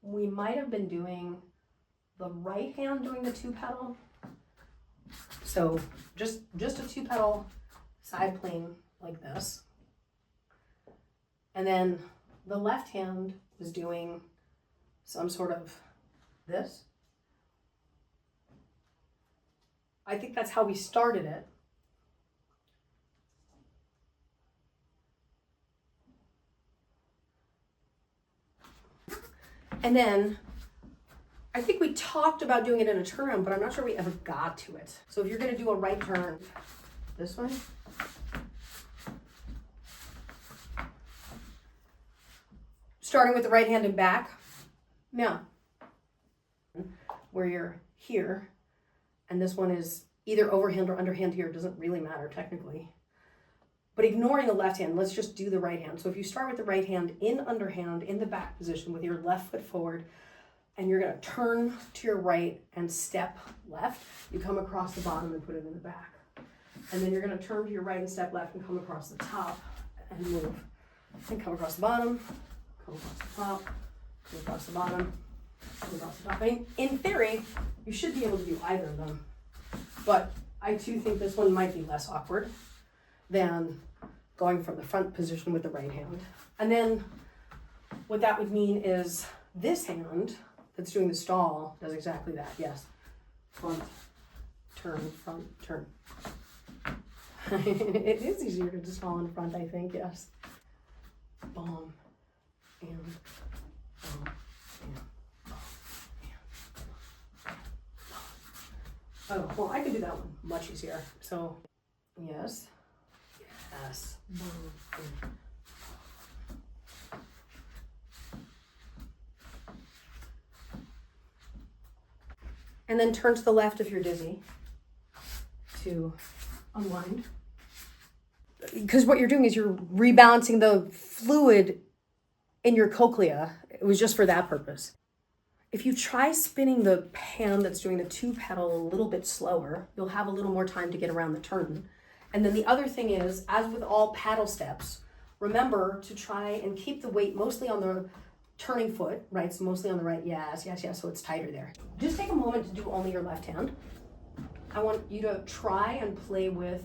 we might have been doing the right hand doing the 2-petal. So just a 2-petal side plane like this. And then the left hand is doing some sort of this. I think that's how we started it. And then I think we talked about doing it in a turn, but I'm not sure we ever got to it. So if you're going to do a right turn, this way, starting with the right hand and back. Now, where you're here, and this one is either overhand or underhand here, doesn't really matter technically. But ignoring the left hand, let's just do the right hand. So if you start with the right hand in underhand in the back position with your left foot forward, and you're going to turn to your right and step left, you come across the bottom and put it in the back. And then you're going to turn to your right and step left and come across the top and move. And come across the bottom, come across the top, come across the bottom, come across the top. I mean, in theory, you should be able to do either of them. But I too think this one might be less awkward than going from the front position with the right hand. And then what that would mean is this hand that's doing the stall does exactly that. Yes. Front, turn, It is easier to stall in front, I think, yes. Bomb, and bomb, and bomb, and bomb. Oh, well, I could do that one much easier. So, yes. Yes. Bomb, and and then turn to the left if you're dizzy to unwind. Because what you're doing is you're rebalancing the fluid in your cochlea. It was just for that purpose. If you try spinning the hand that's doing the 2-petal a little bit slower, you'll have a little more time to get around the turn. And then the other thing is, as with all paddle steps, remember to try and keep the weight mostly on the turning foot, right? So mostly on the right. Yes, so it's tighter there. Just take a moment to do only your left hand. I want you to try and play with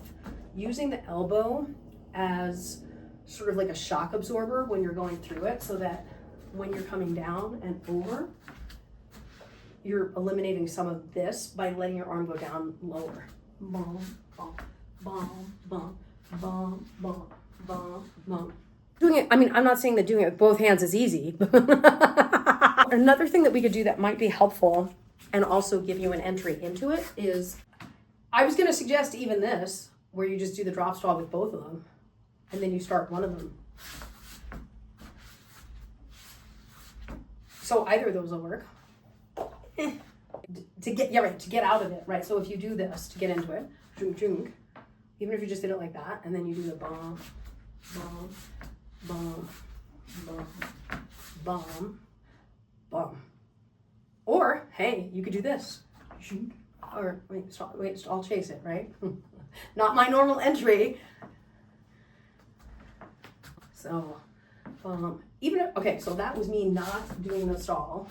using the elbow as sort of like a shock absorber when you're going through it, so that when you're coming down and over, you're eliminating some of this by letting your arm go down lower. Bom, bom, bom, bom, bom, bom, bom, bom. Doing it, I mean, I'm not saying that doing it with both hands is easy. Another thing that we could do that might be helpful and also give you an entry into it is, I was going to suggest even this, where you just do the drop stall with both of them, and then you start one of them. So either of those will work. To get out of it, right? So if you do this to get into it, even if you just did it like that, and then you do the bomb, bomb, bomb, bomb, bomb, bomb. Or, hey, you could do this. Or, wait, I'll chase it, right? Not my normal entry. So, okay, so that was me not doing the stall.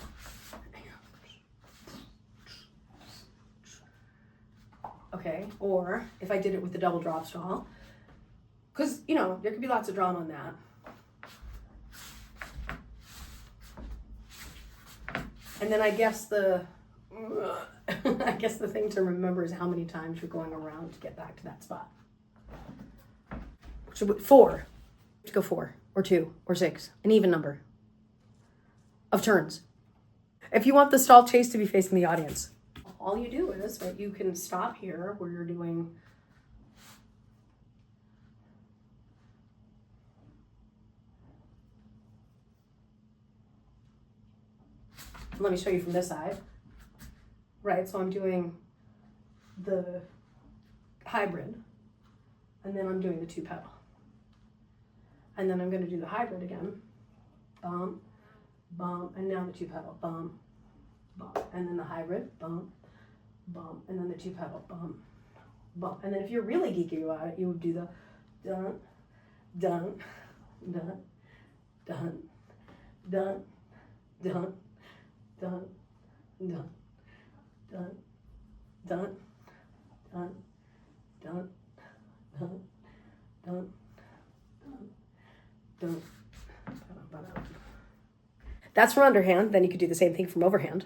Okay, or if I did it with the double drop stall, because, you know, there could be lots of drama on that. And then I guess the thing to remember is how many times you're going around to get back to that spot. So 4, to go 4 or 2 or 6, an even number of turns. If you want the stall chase to be facing the audience, all you do is that you can stop here where you're doing let me show you from this side. Right, so I'm doing the hybrid, and then I'm doing the 2-petal. And then I'm going to do the hybrid again. Bum, bum, and now the 2-petal. Bum, bum, and then the hybrid. Bum, bum, and then the 2-petal. Bum, bum. And then if you're really geeky about it, you would do the dun, dun, dun, dun, dun, dun, dun, dun, dun, dun, dun, dun, dun, dun, dun, dun. That's from underhand. Then you could do the same thing from overhand.